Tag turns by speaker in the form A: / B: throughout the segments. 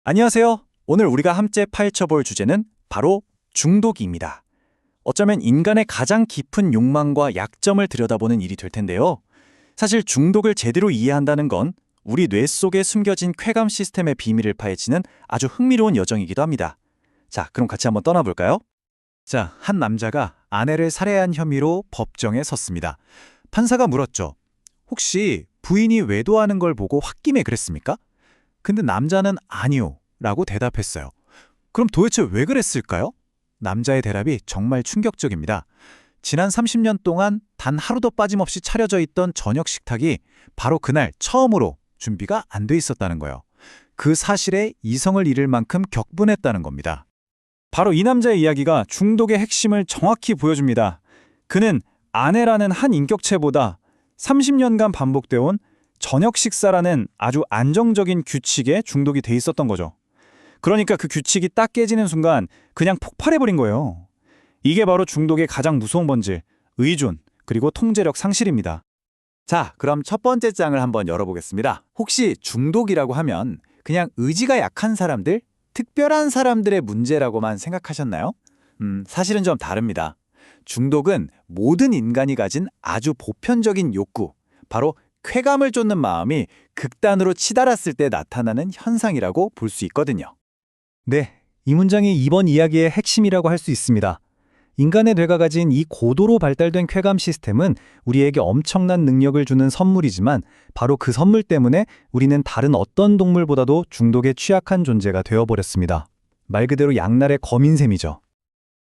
A: 안녕하세요. 오늘 우리가 함께 파헤쳐볼 주제는 바로 중독입니다. 어쩌면 인간의 가장 깊은 욕망과 약점을 들여다보는 일이 될 텐데요. 사실 중독을 제대로 이해한다는 건 우리 뇌 속에 숨겨진 쾌감 시스템의 비밀을 파헤치는 아주 흥미로운 여정이기도 합니다. 자, 그럼 같이 한번 떠나볼까요? 자, 한 남자가 아내를 살해한 혐의로 법정에 섰습니다. 판사가 물었죠. 혹시 부인이 외도하는 걸 보고 홧김에 그랬습니까? 근데 남자는 아니요 라고 대답했어요. 그럼 도대체 왜 그랬을까요? 남자의 대답이 정말 충격적입니다. 지난 30년 동안 단 하루도 빠짐없이 차려져 있던 저녁 식탁이 바로 그날 처음으로 준비가 안 돼 있었다는 거예요. 그 사실에 이성을 잃을 만큼 격분했다는 겁니다. 바로 이 남자의 이야기가 중독의 핵심을 정확히 보여줍니다. 그는 아내라는 한 인격체보다 30년간 반복되어 온 저녁 식사라는 아주 안정적인 규칙에 중독이 돼 있었던 거죠. 그러니까 그 규칙이 딱 깨지는 순간 그냥 폭발해버린 거예요. 이게 바로 중독의 가장 무서운 본질, 의존, 그리고 통제력 상실입니다. 자, 그럼 첫 번째 장을 한번 열어보겠습니다. 혹시 중독이라고 하면 그냥 의지가 약한 사람들, 특별한 사람들의 문제라고만 생각하셨나요? 사실은 좀 다릅니다. 중독은 모든 인간이 가진 아주 보편적인 욕구, 바로 쾌감을 쫓는 마음이 극단으로 치달았을 때 나타나는 현상이라고 볼 수 있거든요.
B: 네, 이 문장이 이번 이야기의 핵심이라고 할 수 있습니다. 인간의 뇌가 가진 이 고도로 발달된 쾌감 시스템은 우리에게 엄청난 능력을 주는 선물이지만 바로 그 선물 때문에 우리는 다른 어떤 동물보다도 중독에 취약한 존재가 되어버렸습니다. 말 그대로 양날의 검인 셈이죠.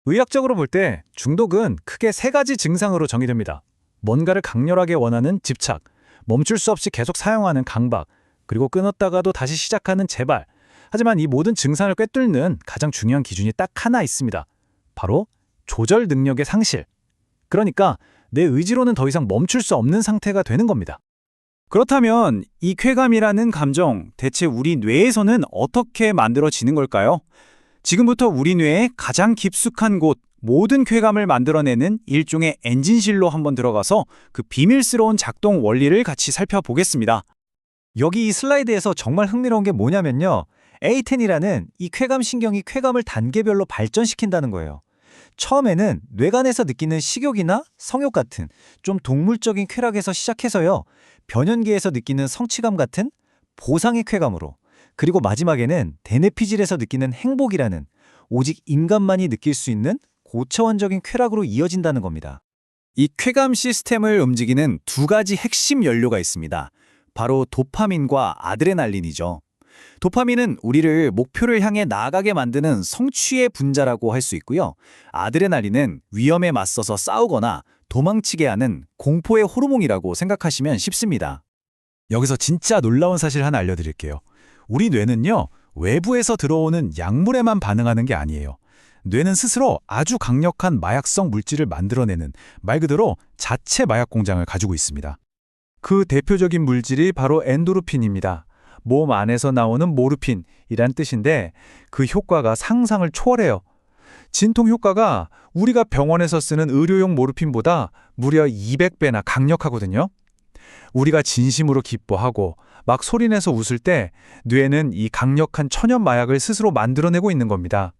A: 의학적으로 볼 때 중독은 크게 세 가지 증상으로 정의됩니다. 뭔가를 강렬하게 원하는 집착, 멈출 수 없이 계속 사용하는 강박, 그리고 끊었다가도 다시 시작하는 재발. 하지만 이 모든 증상을 꿰뚫는 가장 중요한 기준이 딱 하나 있습니다. 바로 조절 능력의 상실. 그러니까 내 의지로는 더 이상 멈출 수 없는 상태가 되는 겁니다. 그렇다면 이 쾌감이라는 감정, 대체 우리 뇌에서는 어떻게 만들어지는 걸까요? 지금부터 우리 뇌의 가장 깊숙한 곳, 모든 쾌감을 만들어내는 일종의 엔진실로 한번 들어가서 그 비밀스러운 작동 원리를 같이 살펴보겠습니다.
B: 여기 이 슬라이드에서 정말 흥미로운 게 뭐냐면요. A10이라는 이 쾌감 신경이 쾌감을 단계별로 발전시킨다는 거예요. 처음에는 뇌간에서 느끼는 식욕이나 성욕 같은 좀 동물적인 쾌락에서 시작해서요. 변연기에서 느끼는 성취감 같은 보상의 쾌감으로, 그리고 마지막에는 대뇌피질에서 느끼는 행복이라는 오직 인간만이 느낄 수 있는 고차원적인 쾌락으로 이어진다는 겁니다.
A: 이 쾌감 시스템을 움직이는 두 가지 핵심 연료가 있습니다. 바로 도파민과 아드레날린이죠. 도파민은 우리를 목표를 향해 나아가게 만드는 성취의 분자라고 할 수 있고요. 아드레날린은 위험에 맞서서 싸우거나 도망치게 하는 공포의 호르몬이라고 생각하시면 쉽습니다. 여기서 진짜 놀라운 사실 하나 알려드릴게요. 우리 뇌는요, 외부에서 들어오는 약물에만 반응하는 게 아니에요. 뇌는 스스로 아주 강력한 마약성 물질을 만들어내는 말 그대로 자체 마약 공장을 가지고 있습니다. 그 대표적인 물질이 바로 엔도르핀입니다. 몸 안에서 나오는 모르핀이란 뜻인데 그 효과가 상상을 초월해요. 진통 효과가 우리가 병원에서 쓰는 의료용 모르핀보다 무려 200배나 강력하거든요. 우리가 진심으로 기뻐하고 막 소리내서 웃을 때 뇌는 이 강력한 천연 마약을 스스로 만들어내고 있는 겁니다.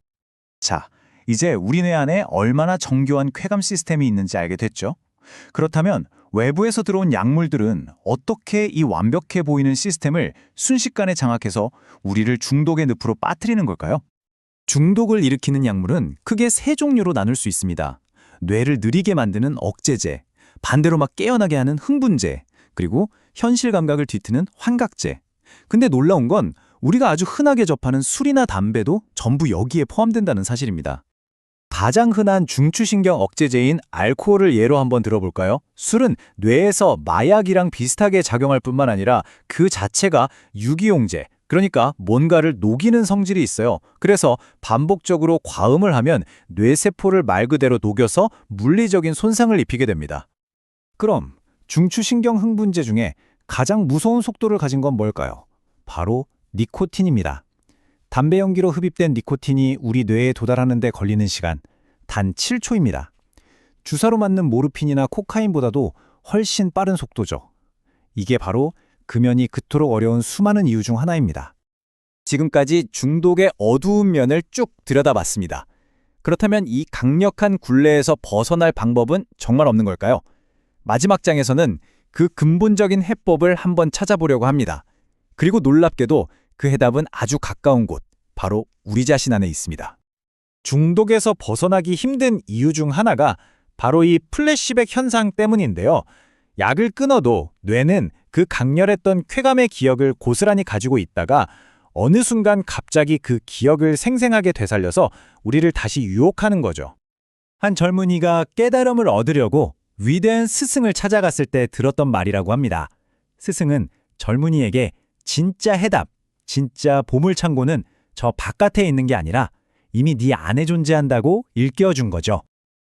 A: 자, 이제 우리 뇌 안에 얼마나 정교한 쾌감 시스템이 있는지 알게 됐죠? 그렇다면 외부에서 들어온 약물들은 어떻게 이 완벽해 보이는 시스템을 순식간에 장악해서 우리를 중독의 늪으로 빠뜨리는 걸까요? 중독을 일으키는 약물은 크게 세 종류로 나눌 수 있습니다. 뇌를 느리게 만드는 억제제, 반대로 막 깨어나게 하는 흥분제, 그리고 현실 감각을 뒤트는 환각제. 근데 놀라운 건 우리가 아주 흔하게 접하는 술이나 담배도 전부 여기에 포함된다는 사실입니다. 가장 흔한 중추신경 억제제인 알코올을 예로 한번 들어볼까요? 술은 뇌에서 마약이랑 비슷하게 작용할 뿐만 아니라 그 자체가 유기용제, 그러니까 뭔가를 녹이는 성질이 있어요. 그래서 반복적으로 과음을 하면 뇌세포를 말 그대로 녹여서 물리적인 손상을 입히게 됩니다. 그럼 중추신경 흥분제 중에 가장 무서운 속도를 가진 건 뭘까요? 바로 니코틴입니다. 담배 연기로 흡입된 니코틴이 우리 뇌에 도달하는 데 걸리는 시간 단 7초입니다. 주사로 맞는 모르핀이나 코카인보다도 훨씬 빠른 속도죠. 이게 바로 금연이 그토록 어려운 수많은 이유 중 하나입니다. 지금까지 중독의 어두운 면을 쭉 들여다봤습니다. 그렇다면 이 강력한 굴레에서 벗어날 방법은 정말 없는 걸까요? 마지막 장에서는 그 근본적인 해법을 한번 찾아보려고 합니다. 그리고 놀랍게도 그 해답은 아주 가까운 곳, 바로 우리 자신 안에 있습니다.
B: 중독에서 벗어나기 힘든 이유 중 하나가 바로 이 플래시백 현상 때문인데요. 약을 끊어도 뇌는 그 강렬했던 쾌감의 기억을 고스란히 가지고 있다가 어느 순간 갑자기 그 기억을 생생하게 되살려서 우리를 다시 유혹하는 거죠. 한 젊은이가 깨달음을 얻으려고 위대한 스승을 찾아갔을 때 들었던 말이라고 합니다. 스승은 젊은이에게 진짜 해답, 진짜 보물창고는 저 바깥에 있는 게 아니라 이미 네 안에 존재한다고 일깨워준 거죠.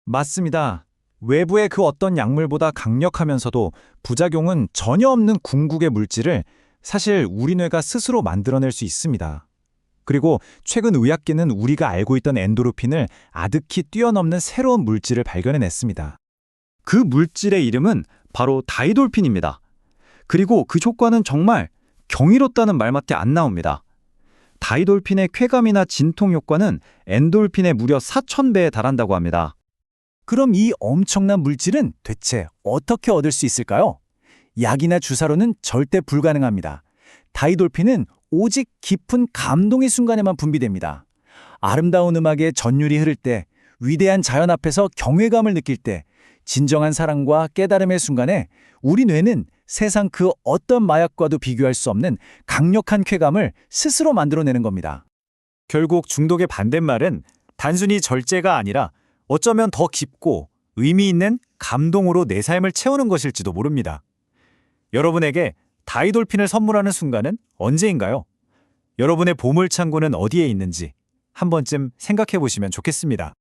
B: 맞습니다. 외부의 그 어떤 약물보다 강력하면서도 부작용은 전혀 없는 궁극의 물질을 사실 우리 뇌가 스스로 만들어낼 수 있습니다. 그리고 최근 의학계는 우리가 알고 있던 엔도르핀을 아득히 뛰어넘는 새로운 물질을 발견해냈습니다. 그 물질의 이름은 바로 다이돌핀입니다. 그리고 그 효과는 정말 경이롭다는 말밖에 안 나옵니다. 다이돌핀의 쾌감이나 진통 효과는 엔돌핀의 무려 4,000배에 달한다고 합니다. 그럼 이 엄청난 물질은 대체 어떻게 얻을 수 있을까요? 약이나 주사로는 절대 불가능합니다. 다이돌핀은 오직 깊은 감동의 순간에만 분비됩니다. 아름다운 음악에 전율이 흐를 때, 위대한 자연 앞에서 경외감을 느낄 때, 진정한 사랑과 깨달음의 순간에 우리 뇌는 세상 그 어떤 마약과도 비교할 수 없는 강력한 쾌감을 스스로 만들어내는 겁니다. 결국 중독의 반대말은 단순히 절제가 아니라 어쩌면 더 깊고 의미 있는 감동으로 내 삶을 채우는 것일지도 모릅니다. 여러분에게 다이돌핀을 선물하는 순간은 언제인가요? 여러분의 보물창고는 어디에 있는지 한 번쯤 생각해 보시면 좋겠습니다.